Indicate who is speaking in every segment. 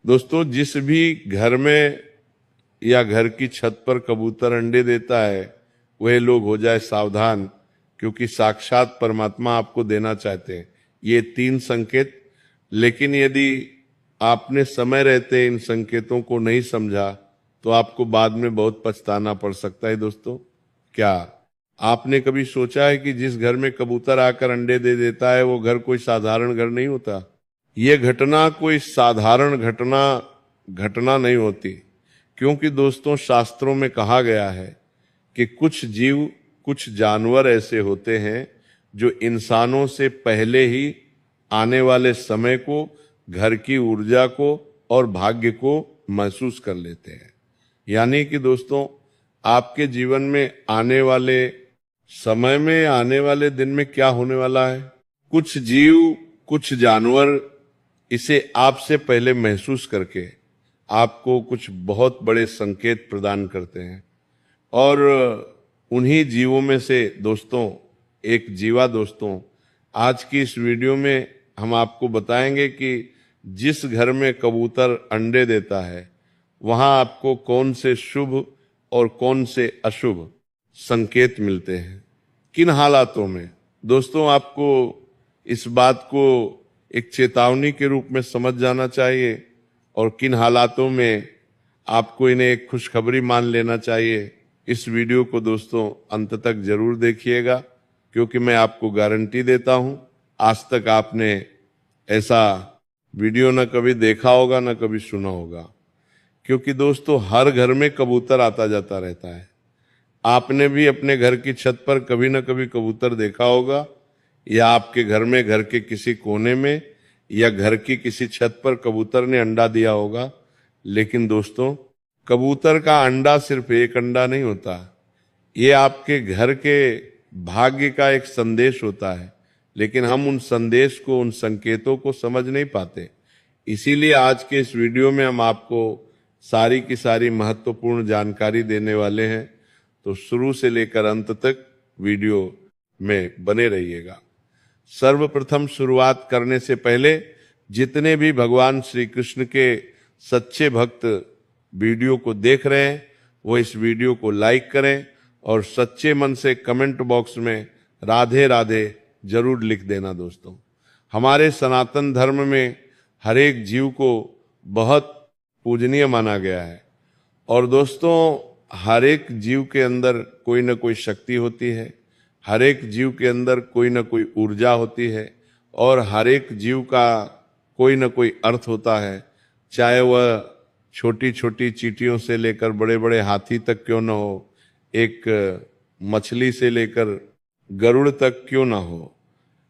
Speaker 1: दोस्तों, जिस भी घर में या घर की छत पर कबूतर अंडे देता है, वह लोग हो जाए सावधान, क्योंकि साक्षात परमात्मा आपको देना चाहते हैं ये 3 संकेत। लेकिन यदि आपने समय रहते इन संकेतों को नहीं समझा तो आपको बाद में बहुत पछताना पड़ सकता है। दोस्तों, क्या आपने कभी सोचा है कि जिस घर में कबूतर आकर अंडे दे देता है वो घर कोई साधारण घर नहीं होता? ये घटना कोई साधारण घटना नहीं होती, क्योंकि दोस्तों शास्त्रों में कहा गया है कि कुछ जीव, कुछ जानवर ऐसे होते हैं जो इंसानों से पहले ही आने वाले समय को, घर की ऊर्जा को और भाग्य को महसूस कर लेते हैं। यानी कि दोस्तों, आपके जीवन में आने वाले समय में, आने वाले दिन में क्या होने वाला है, कुछ जीव, कुछ जानवर इसे आपसे पहले महसूस करके आपको कुछ बहुत बड़े संकेत प्रदान करते हैं। और उन्हीं जीवों में से दोस्तों एक जीवा दोस्तों, आज की इस वीडियो में हम आपको बताएंगे कि जिस घर में कबूतर अंडे देता है वहां आपको कौन से शुभ और कौन से अशुभ संकेत मिलते हैं, किन हालातों में। दोस्तों, आपको इस बात को एक चेतावनी के रूप में समझ जाना चाहिए और किन हालातों में आपको इन्हें एक खुशखबरी मान लेना चाहिए। इस वीडियो को दोस्तों अंत तक जरूर देखिएगा, क्योंकि मैं आपको गारंटी देता हूं आज तक आपने ऐसा वीडियो न कभी देखा होगा न कभी सुना होगा। क्योंकि दोस्तों हर घर में कबूतर आता जाता रहता है। आपने भी अपने घर की छत पर कभी न कभी कबूतर देखा होगा, या आपके घर में, घर के किसी कोने में या घर की किसी छत पर कबूतर ने अंडा दिया होगा। लेकिन दोस्तों, कबूतर का अंडा सिर्फ एक अंडा नहीं होता, ये आपके घर के भाग्य का एक संदेश होता है। लेकिन हम उन संदेश को, उन संकेतों को समझ नहीं पाते। इसीलिए आज के इस वीडियो में हम आपको सारी की सारी महत्वपूर्ण जानकारी देने वाले हैं। तो शुरू से लेकर अंत तक वीडियो में बने रहिएगा। सर्वप्रथम शुरुआत करने से पहले जितने भी भगवान श्री कृष्ण के सच्चे भक्त वीडियो को देख रहे हैं वो इस वीडियो को लाइक करें और सच्चे मन से कमेंट बॉक्स में राधे राधे जरूर लिख देना। दोस्तों, हमारे सनातन धर्म में हर एक जीव को बहुत पूजनीय माना गया है। और दोस्तों, हर एक जीव के अंदर कोई ना कोई शक्ति होती है, हर एक जीव के अंदर कोई ना कोई ऊर्जा होती है और हर एक जीव का कोई ना कोई अर्थ होता है। चाहे वह छोटी छोटी चींटियों से लेकर बड़े बड़े हाथी तक क्यों ना हो, एक मछली से लेकर गरुड़ तक क्यों ना हो,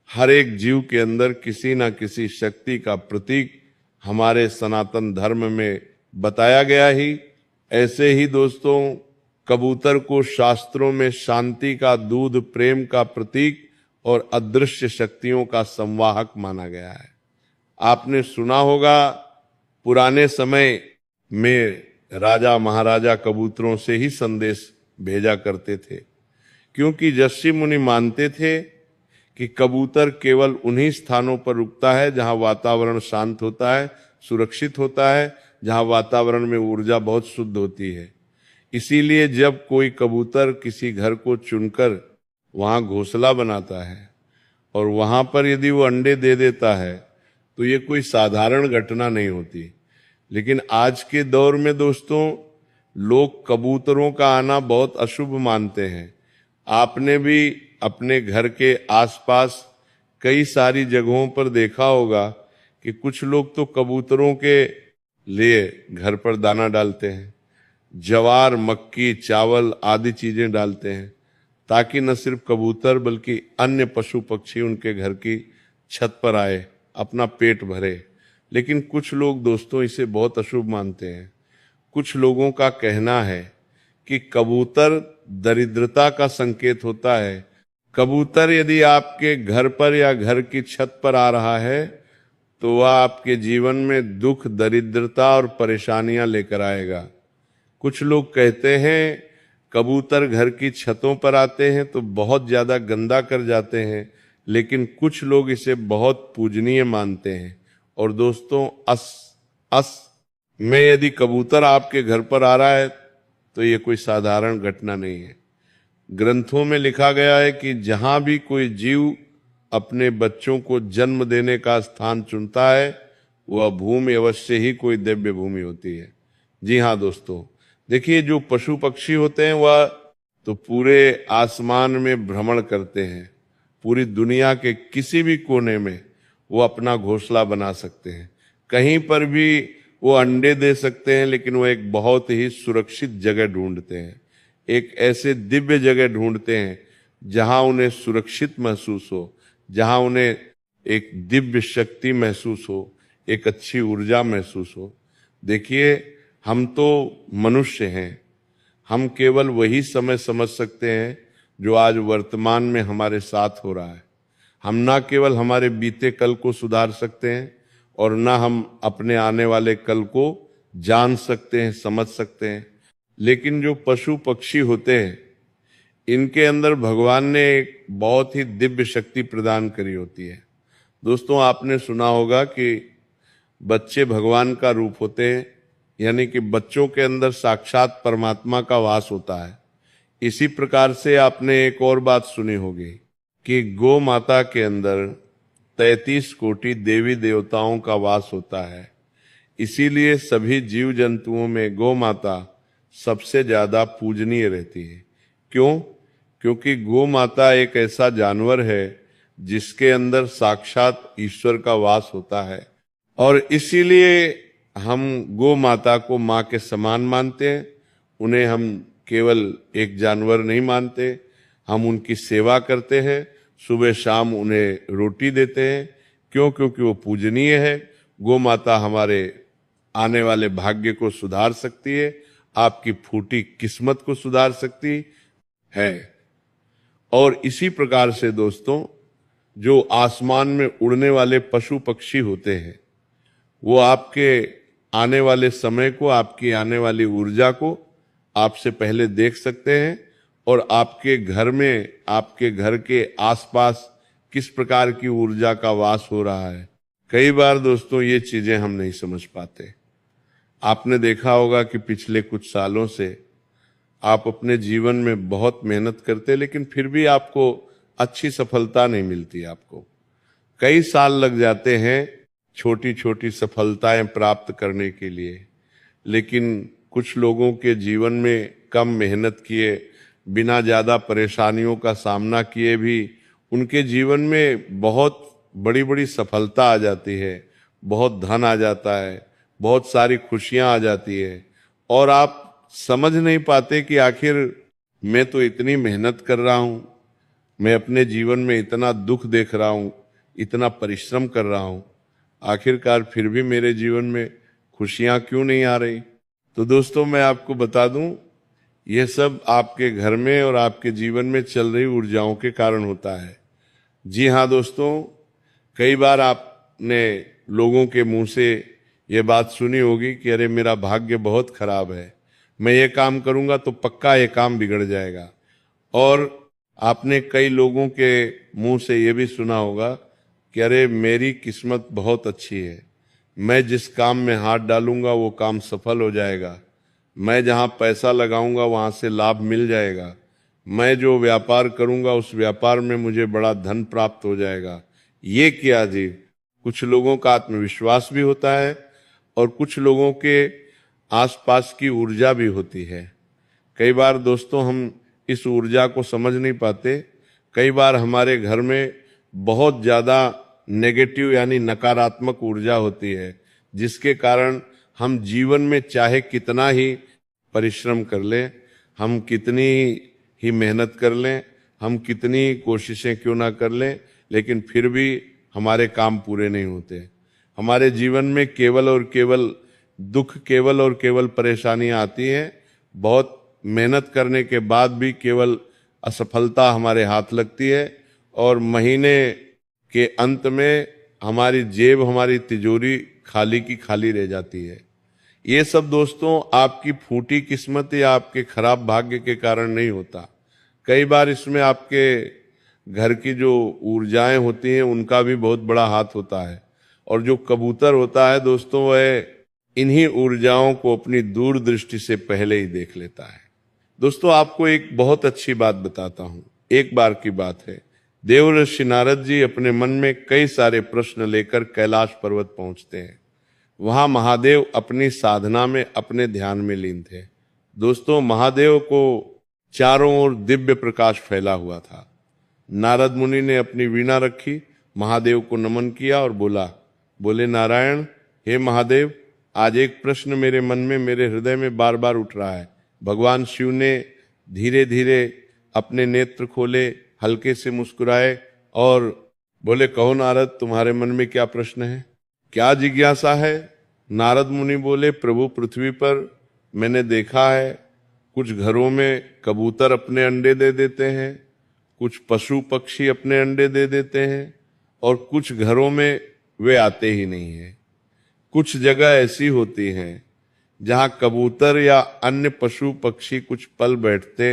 Speaker 1: हर एक जीव के अंदर किसी ना किसी शक्ति का प्रतीक हमारे सनातन धर्म में बताया गया ही। ऐसे ही दोस्तों, कबूतर को शास्त्रों में शांति का दूध, प्रेम का प्रतीक और अदृश्य शक्तियों का संवाहक माना गया है। आपने सुना होगा पुराने समय में राजा महाराजा कबूतरों से ही संदेश भेजा करते थे, क्योंकि ऋषि मुनि मानते थे कि कबूतर केवल उन्हीं स्थानों पर रुकता है जहां वातावरण शांत होता है, सुरक्षित होता है, जहां वातावरण में ऊर्जा बहुत शुद्ध होती है। इसीलिए जब कोई कबूतर किसी घर को चुनकर वहां घोंसला बनाता है और वहां पर यदि वो अंडे दे देता है तो ये कोई साधारण घटना नहीं होती। लेकिन आज के दौर में दोस्तों, लोग कबूतरों का आना बहुत अशुभ मानते हैं। आपने भी अपने घर के आसपास कई सारी जगहों पर देखा होगा कि कुछ लोग तो कबूतरों के लिए घर पर दाना डालते हैं, ज्वार, मक्की, चावल आदि चीजें डालते हैं, ताकि न सिर्फ कबूतर बल्कि अन्य पशु पक्षी उनके घर की छत पर आए, अपना पेट भरे। लेकिन कुछ लोग दोस्तों इसे बहुत अशुभ मानते हैं। कुछ लोगों का कहना है कि कबूतर दरिद्रता का संकेत होता है। कबूतर यदि आपके घर पर या घर की छत पर आ रहा है तो वह आपके जीवन में दुख, दरिद्रता और परेशानियां लेकर आएगा। कुछ लोग कहते हैं कबूतर घर की छतों पर आते हैं तो बहुत ज्यादा गंदा कर जाते हैं, लेकिन कुछ लोग इसे बहुत पूजनीय मानते हैं। और दोस्तों, में यदि कबूतर आपके घर पर आ रहा है तो ये कोई साधारण घटना नहीं है। ग्रंथों में लिखा गया है कि जहां भी कोई जीव अपने बच्चों को जन्म देने का स्थान चुनता है वह भूमि अवश्य ही कोई दिव्य भूमि होती है। जी हाँ दोस्तों, देखिए जो पशु पक्षी होते हैं वह तो पूरे आसमान में भ्रमण करते हैं, पूरी दुनिया के किसी भी कोने में वो अपना घोंसला बना सकते हैं, कहीं पर भी वो अंडे दे सकते हैं, लेकिन वो एक बहुत ही सुरक्षित जगह ढूंढते हैं, एक ऐसे दिव्य जगह ढूंढते हैं जहां उन्हें सुरक्षित महसूस हो, जहां उन्हें एक दिव्य शक्ति महसूस हो, एक अच्छी ऊर्जा महसूस हो। देखिए हम तो मनुष्य हैं, हम केवल वही समय समझ सकते हैं जो आज वर्तमान में हमारे साथ हो रहा है। हम ना केवल हमारे बीते कल को सुधार सकते हैं और ना हम अपने आने वाले कल को जान सकते हैं, समझ सकते हैं, लेकिन जो पशु पक्षी होते हैं इनके अंदर भगवान ने एक बहुत ही दिव्य शक्ति प्रदान करी होती है। दोस्तों आपने सुना होगा कि बच्चे भगवान का रूप होते हैं, यानी कि बच्चों के अंदर साक्षात परमात्मा का वास होता है। इसी प्रकार से आपने एक और बात सुनी होगी कि गौ माता के अंदर 33 कोटि देवी देवताओं का वास होता है। इसीलिए सभी जीव जंतुओं में गौ माता सबसे ज्यादा पूजनीय रहती है। क्यों? क्योंकि गौ माता एक ऐसा जानवर है जिसके अंदर साक्षात ईश्वर का वास होता है, और इसीलिए हम गौ माता को माँ के समान मानते हैं। उन्हें हम केवल एक जानवर नहीं मानते, हम उनकी सेवा करते हैं, सुबह शाम उन्हें रोटी देते हैं। क्यों? क्योंकि वो पूजनीय है। गौ माता हमारे आने वाले भाग्य को सुधार सकती है, आपकी फूटी किस्मत को सुधार सकती है। और इसी प्रकार से दोस्तों जो आसमान में उड़ने वाले पशु पक्षी होते हैं वो आपके आने वाले समय को, आपकी आने वाली ऊर्जा को आपसे पहले देख सकते हैं, और आपके घर में, आपके घर के आसपास किस प्रकार की ऊर्जा का वास हो रहा है। कई बार दोस्तों ये चीजें हम नहीं समझ पाते। आपने देखा होगा कि पिछले कुछ सालों से आप अपने जीवन में बहुत मेहनत करते, लेकिन फिर भी आपको अच्छी सफलता नहीं मिलती। आपको कई साल लग जाते हैं छोटी छोटी सफलताएं प्राप्त करने के लिए, लेकिन कुछ लोगों के जीवन में कम मेहनत किए, बिना ज़्यादा परेशानियों का सामना किए भी उनके जीवन में बहुत बड़ी बड़ी सफलता आ जाती है, बहुत धन आ जाता है, बहुत सारी खुशियां आ जाती है, और आप समझ नहीं पाते कि आखिर मैं तो इतनी मेहनत कर रहा हूँ, मैं अपने जीवन में इतना दुख देख रहा हूँ, इतना परिश्रम कर रहा हूँ, आखिरकार फिर भी मेरे जीवन में खुशियां क्यों नहीं आ रही। तो दोस्तों मैं आपको बता दूं, यह सब आपके घर में और आपके जीवन में चल रही ऊर्जाओं के कारण होता है। जी हाँ दोस्तों, कई बार आपने लोगों के मुंह से ये बात सुनी होगी कि अरे मेरा भाग्य बहुत खराब है, मैं ये काम करूंगा तो पक्का ये काम बिगड़ जाएगा। और आपने कई लोगों के मुंह से ये भी सुना होगा कि अरे मेरी किस्मत बहुत अच्छी है, मैं जिस काम में हाथ डालूंगा वो काम सफल हो जाएगा, मैं जहां पैसा लगाऊंगा वहां से लाभ मिल जाएगा, मैं जो व्यापार करूंगा उस व्यापार में मुझे बड़ा धन प्राप्त हो जाएगा। ये किया जी, कुछ लोगों का आत्मविश्वास भी होता है और कुछ लोगों के आसपास की ऊर्जा भी होती है। कई बार दोस्तों हम इस ऊर्जा को समझ नहीं पाते। कई बार हमारे घर में बहुत ज्यादा नेगेटिव यानी नकारात्मक ऊर्जा होती है, जिसके कारण हम जीवन में चाहे कितना ही परिश्रम कर लें, हम कितनी ही मेहनत कर लें, हम कितनी कोशिशें क्यों ना कर लें, लेकिन फिर भी हमारे काम पूरे नहीं होते। हमारे जीवन में केवल और केवल दुख, केवल और केवल परेशानियां आती हैं। बहुत मेहनत करने के बाद भी केवल असफलता हमारे हाथ लगती है, और महीने के अंत में हमारी जेब, हमारी तिजोरी खाली की खाली रह जाती है। ये सब दोस्तों आपकी फूटी किस्मत या आपके खराब भाग्य के कारण नहीं होता। कई बार इसमें आपके घर की जो ऊर्जाएं होती हैं उनका भी बहुत बड़ा हाथ होता है। और जो कबूतर होता है दोस्तों, वह इन्हीं ऊर्जाओं को अपनी दूरदृष्टि से पहले ही देख लेता है। दोस्तों, आपको एक बहुत अच्छी बात बताता हूं। एक बार की बात है, देवर्षि नारद जी अपने मन में कई सारे प्रश्न लेकर कैलाश पर्वत पहुंचते हैं। वहां महादेव अपनी साधना में, अपने ध्यान में लीन थे। दोस्तों, महादेव को चारों ओर दिव्य प्रकाश फैला हुआ था। नारद मुनि ने अपनी वीणा रखी, महादेव को नमन किया और बोले नारायण, हे महादेव, आज एक प्रश्न मेरे मन में, मेरे हृदय में बार बार उठ रहा है। भगवान शिव ने धीरे धीरे अपने नेत्र खोले, हल्के से मुस्कुराए और बोले, कहो नारद, तुम्हारे मन में क्या प्रश्न है, क्या जिज्ञासा है? नारद मुनि बोले, प्रभु, पृथ्वी पर मैंने देखा है कुछ घरों में कबूतर अपने अंडे दे देते हैं, कुछ पशु पक्षी अपने अंडे दे देते हैं, और कुछ घरों में वे आते ही नहीं हैं। कुछ जगह ऐसी होती हैं जहां कबूतर या अन्य पशु पक्षी कुछ पल बैठते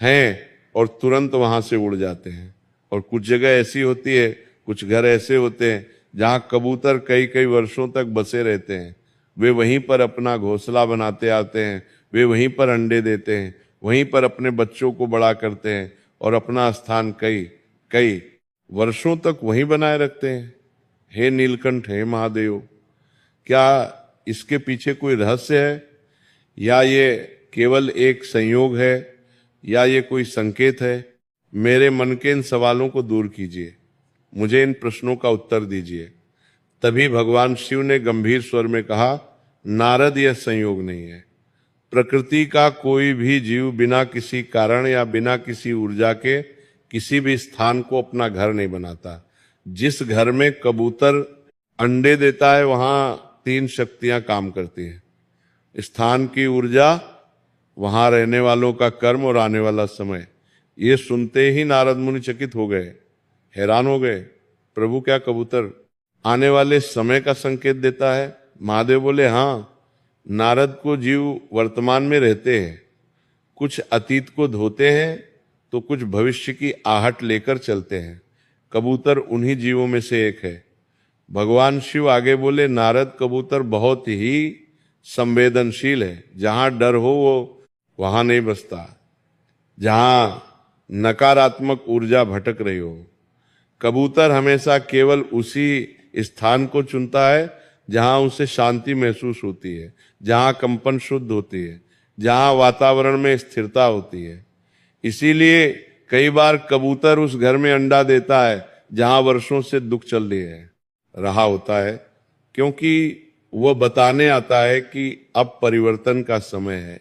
Speaker 1: हैं और तुरंत वहां से उड़ जाते हैं, और कुछ जगह ऐसी होती है, कुछ घर ऐसे होते हैं जहां कबूतर कई कई वर्षों तक बसे रहते हैं। वे वहीं पर अपना घोंसला बनाते आते हैं, वे वहीं पर अंडे देते हैं, वहीं पर अपने बच्चों को बड़ा करते हैं और अपना स्थान कई कई वर्षों तक वहीं बनाए रखते हैं। हे नीलकंठ, हे महादेव, क्या इसके पीछे कोई रहस्य है, या ये केवल एक संयोग है, या ये कोई संकेत है? मेरे मन के इन सवालों को दूर कीजिए, मुझे इन प्रश्नों का उत्तर दीजिए। तभी भगवान शिव ने गंभीर स्वर में कहा, नारद, यह संयोग नहीं है। प्रकृति का कोई भी जीव बिना किसी कारण या बिना किसी ऊर्जा के किसी भी स्थान को अपना घर नहीं बनाता। जिस घर में कबूतर अंडे देता है, वहां 3 शक्तियां काम करती हैं। स्थान की ऊर्जा, वहां रहने वालों का कर्म और आने वाला समय। ये सुनते ही नारद मुनि चकित हो गए, हैरान हो गए। प्रभु, क्या कबूतर आने वाले समय का संकेत देता है? महादेव बोले, हाँ, नारद को जीव वर्तमान में रहते हैं, कुछ अतीत को धोते हैं तो कुछ भविष्य की आहट लेकर चलते हैं। कबूतर उन्हीं जीवों में से एक है। भगवान शिव आगे बोले, नारद, कबूतर बहुत ही संवेदनशील है। जहां डर हो वो वहां नहीं बसता, जहां नकारात्मक ऊर्जा भटक रही हो। कबूतर हमेशा केवल उसी स्थान को चुनता है जहां उसे शांति महसूस होती है, जहां कंपन शुद्ध होती है, जहां वातावरण में स्थिरता होती है। इसीलिए कई बार कबूतर उस घर में अंडा देता है जहां वर्षों से दुख चल रहा होता है, क्योंकि वह बताने आता है कि अब परिवर्तन का समय है।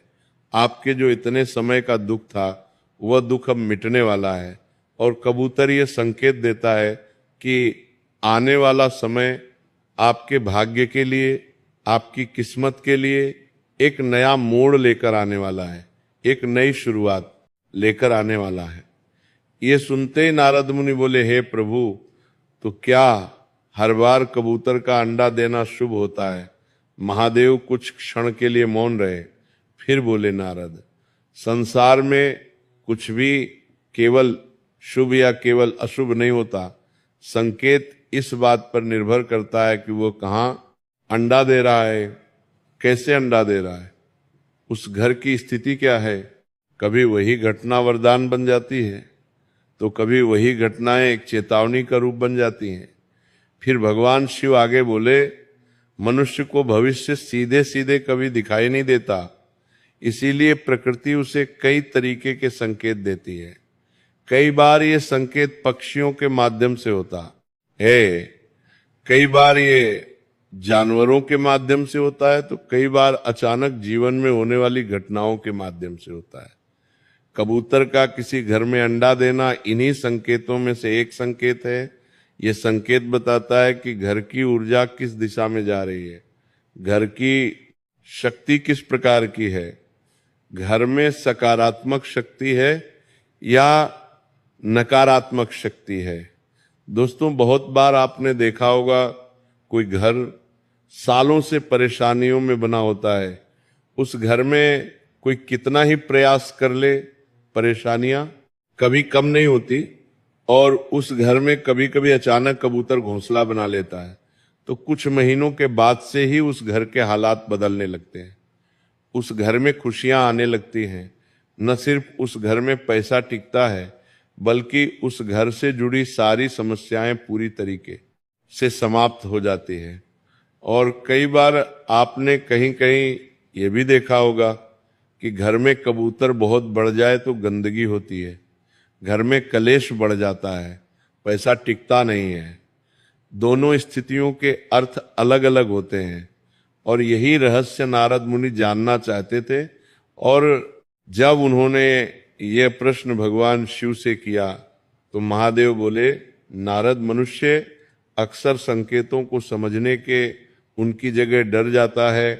Speaker 1: आपके जो इतने समय का दुख था, वह दुख अब मिटने वाला है। और कबूतर ये संकेत देता है कि आने वाला समय आपके भाग्य के लिए, आपकी किस्मत के लिए एक नया मोड़ लेकर आने वाला है, एक नई शुरुआत लेकर आने वाला है। ये सुनते ही नारद मुनि बोले, हे प्रभु, तो क्या हर बार कबूतर का अंडा देना शुभ होता है? महादेव कुछ क्षण के लिए मौन रहे, फिर बोले, नारद, संसार में कुछ भी केवल शुभ या केवल अशुभ नहीं होता। संकेत इस बात पर निर्भर करता है कि वो कहाँ अंडा दे रहा है, कैसे अंडा दे रहा है, उस घर की स्थिति क्या है। कभी वही घटना वरदान बन जाती है, तो कभी वही घटनाएं एक चेतावनी का रूप बन जाती हैं। फिर भगवान शिव आगे बोले, मनुष्य को भविष्य सीधे सीधे कभी दिखाई नहीं देता, इसीलिए प्रकृति उसे कई तरीके के संकेत देती है। कई बार ये संकेत पक्षियों के माध्यम से होता है, कई बार ये जानवरों के माध्यम से होता है, तो कई बार अचानक जीवन में होने वाली घटनाओं के माध्यम से होता है। कबूतर का किसी घर में अंडा देना इन्हीं संकेतों में से एक संकेत है। ये संकेत बताता है कि घर की ऊर्जा किस दिशा में जा रही है, घर की शक्ति किस प्रकार की है, घर में सकारात्मक शक्ति है या नकारात्मक शक्ति है। दोस्तों, बहुत बार आपने देखा होगा कोई घर सालों से परेशानियों में बना होता है, उस घर में कोई कितना ही प्रयास कर ले, परेशानियां कभी कम नहीं होती, और उस घर में कभी कभी अचानक कबूतर घोंसला बना लेता है, तो कुछ महीनों के बाद से ही उस घर के हालात बदलने लगते हैं, उस घर में खुशियां आने लगती हैं। न सिर्फ उस घर में पैसा टिकता है, बल्कि उस घर से जुड़ी सारी समस्याएं पूरी तरीके से समाप्त हो जाती है। और कई बार आपने कहीं कहीं ये भी देखा होगा कि घर में कबूतर बहुत बढ़ जाए तो गंदगी होती है, घर में कलेश बढ़ जाता है, पैसा टिकता नहीं है। दोनों स्थितियों के अर्थ अलग अलग होते हैं और यही रहस्य नारद मुनि जानना चाहते थे। और जब उन्होंने ये प्रश्न भगवान शिव से किया तो महादेव बोले, नारद मनुष्य अक्सर संकेतों को समझने के उनकी जगह डर जाता है,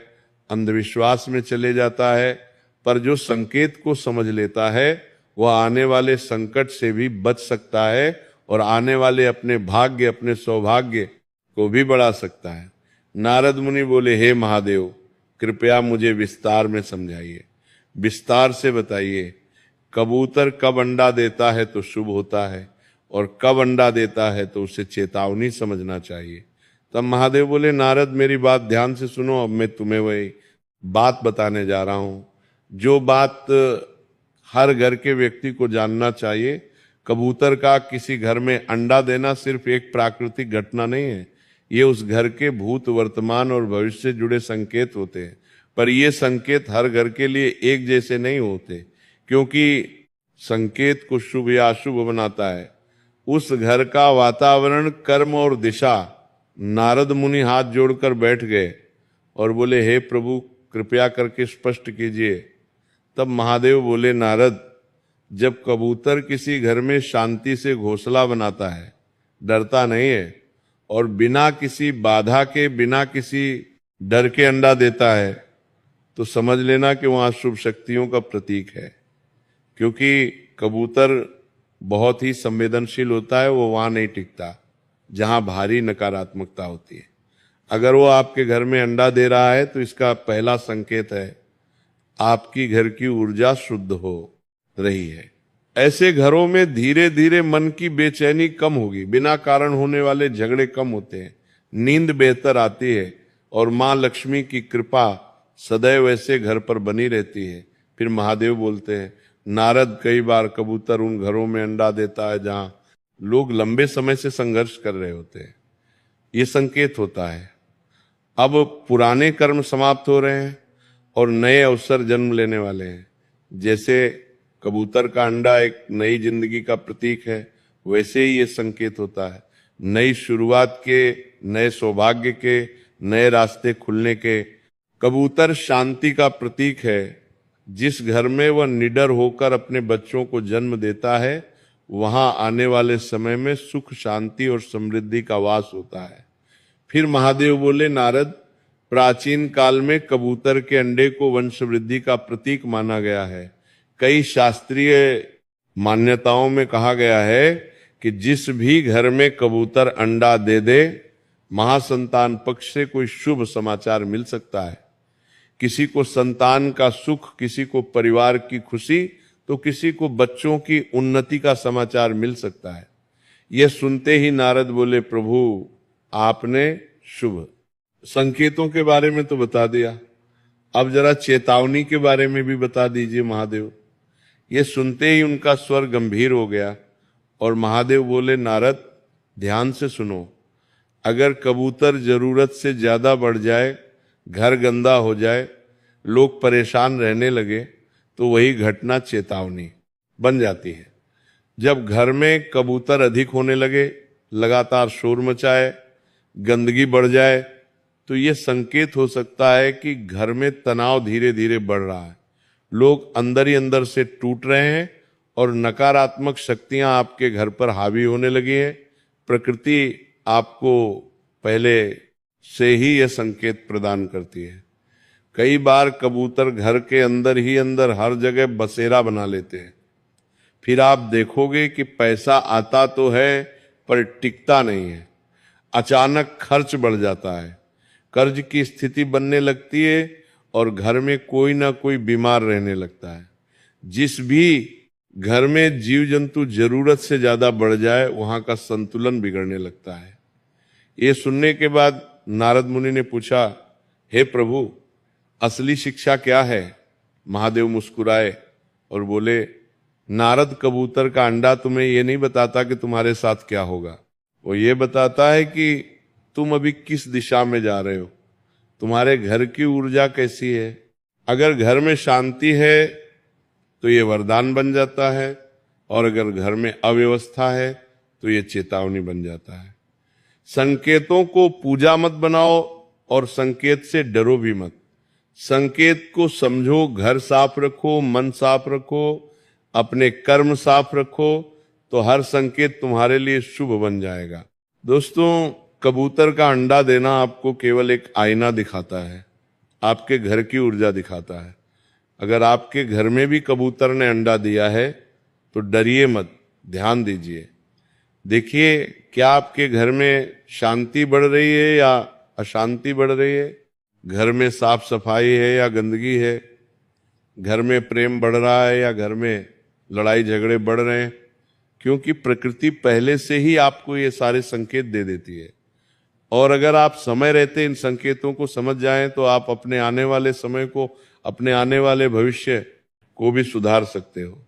Speaker 1: अंधविश्वास में चले जाता है, पर जो संकेत को समझ लेता है वह आने वाले संकट से भी बच सकता है और आने वाले अपने भाग्य, अपने सौभाग्य को भी बढ़ा सकता है। नारद मुनि बोले, हे महादेव, कृपया मुझे विस्तार में समझाइए, विस्तार से बताइए, कबूतर कब अंडा देता है तो शुभ होता है और कब अंडा देता है तो उसे चेतावनी समझना चाहिए। तब महादेव बोले, नारद मेरी बात ध्यान से सुनो, अब मैं तुम्हें वही बात बताने जा रहा हूं जो बात हर घर के व्यक्ति को जानना चाहिए। कबूतर का किसी घर में अंडा देना सिर्फ एक प्राकृतिक घटना नहीं है, ये उस घर के भूत, वर्तमान और भविष्य से जुड़े संकेत होते हैं। पर ये संकेत हर घर के लिए एक जैसे नहीं होते, क्योंकि संकेत को शुभ या अशुभ बनाता है उस घर का वातावरण, कर्म और दिशा। नारद मुनि हाथ जोड़कर बैठ गए और बोले, हे प्रभु कृपया करके स्पष्ट कीजिए। तब महादेव बोले, नारद, जब कबूतर किसी घर में शांति से घोंसला बनाता है, डरता नहीं है और बिना किसी बाधा के, बिना किसी डर के अंडा देता है, तो समझ लेना कि वहां शुभ शक्तियों का प्रतीक है। क्योंकि कबूतर बहुत ही संवेदनशील होता है, वो वहां नहीं टिकता जहां भारी नकारात्मकता होती है। अगर वो आपके घर में अंडा दे रहा है तो इसका पहला संकेत है आपकी घर की ऊर्जा शुद्ध हो रही है। ऐसे घरों में धीरे धीरे मन की बेचैनी कम होगी, बिना कारण होने वाले झगड़े कम होते हैं, नींद बेहतर आती है और मां लक्ष्मी की कृपा सदैव ऐसे घर पर बनी रहती है। फिर महादेव बोलते हैं, नारद, कई बार कबूतर उन घरों में अंडा देता है जहां लोग लंबे समय से संघर्ष कर रहे होते हैं। ये संकेत होता है अब पुराने कर्म समाप्त हो रहे हैं और नए अवसर जन्म लेने वाले हैं। जैसे कबूतर का अंडा एक नई जिंदगी का प्रतीक है, वैसे ही ये संकेत होता है नई शुरुआत के, नए सौभाग्य के, नए रास्ते खुलने के। कबूतर शांति का प्रतीक है। जिस घर में वह निडर होकर अपने बच्चों को जन्म देता है, वहां आने वाले समय में सुख, शांति और समृद्धि का वास होता है। फिर महादेव बोले, नारद, प्राचीन काल में कबूतर के अंडे को वंश वृद्धि का प्रतीक माना गया है। कई शास्त्रीय मान्यताओं में कहा गया है कि जिस भी घर में कबूतर अंडा दे दे, महासंतान पक्ष से कोई शुभ समाचार मिल सकता है। किसी को संतान का सुख, किसी को परिवार की खुशी, तो किसी को बच्चों की उन्नति का समाचार मिल सकता है। यह सुनते ही नारद बोले, प्रभु आपने शुभ संकेतों के बारे में तो बता दिया, अब जरा चेतावनी के बारे में भी बता दीजिए महादेव। ये सुनते ही उनका स्वर गंभीर हो गया और महादेव बोले, नारद ध्यान से सुनो, अगर कबूतर जरूरत से ज्यादा बढ़ जाए, घर गंदा हो जाए, लोग परेशान रहने लगे, तो वही घटना चेतावनी बन जाती है। जब घर में कबूतर अधिक होने लगे, लगातार शोर मचाए, गंदगी बढ़ जाए, तो ये संकेत हो सकता है कि घर में तनाव धीरे धीरे बढ़ रहा है, लोग अंदर ही अंदर से टूट रहे हैं और नकारात्मक शक्तियां आपके घर पर हावी होने लगी है। प्रकृति आपको पहले से ही यह संकेत प्रदान करती है। कई बार कबूतर घर के अंदर ही अंदर हर जगह बसेरा बना लेते हैं। फिर आप देखोगे कि पैसा आता तो है पर टिकता नहीं है, अचानक खर्च बढ़ जाता है, कर्ज की स्थिति बनने लगती है और घर में कोई ना कोई बीमार रहने लगता है। जिस भी घर में जीव जंतु जरूरत से ज्यादा बढ़ जाए, वहां का संतुलन बिगड़ने लगता है। ये सुनने के बाद नारद मुनि ने पूछा, हे प्रभु, असली शिक्षा क्या है? महादेव मुस्कुराए और बोले, नारद कबूतर का अंडा तुम्हें ये नहीं बताता कि तुम्हारे साथ क्या होगा, वो ये बताता है कि तुम अभी किस दिशा में जा रहे हो, तुम्हारे घर की ऊर्जा कैसी है। अगर घर में शांति है तो ये वरदान बन जाता है, और अगर घर में अव्यवस्था है तो ये चेतावनी बन जाता है। संकेतों को पूजा मत बनाओ और संकेत से डरो भी मत। संकेत को समझो, घर साफ रखो, मन साफ रखो, अपने कर्म साफ रखो, तो हर संकेत तुम्हारे लिए शुभ बन जाएगा। दोस्तों, कबूतर का अंडा देना आपको केवल एक आईना दिखाता है, आपके घर की ऊर्जा दिखाता है। अगर आपके घर में भी कबूतर ने अंडा दिया है तो डरिए मत, ध्यान दीजिए, देखिए क्या आपके घर में शांति बढ़ रही है या अशांति बढ़ रही है, घर में साफ सफाई है या गंदगी है, घर में प्रेम बढ़ रहा है या घर में लड़ाई झगड़े बढ़ रहे हैं। क्योंकि प्रकृति पहले से ही आपको ये सारे संकेत दे देती है, और अगर आप समय रहते इन संकेतों को समझ जाएं तो आप अपने आने वाले समय को, अपने आने वाले भविष्य को भी सुधार सकते हो।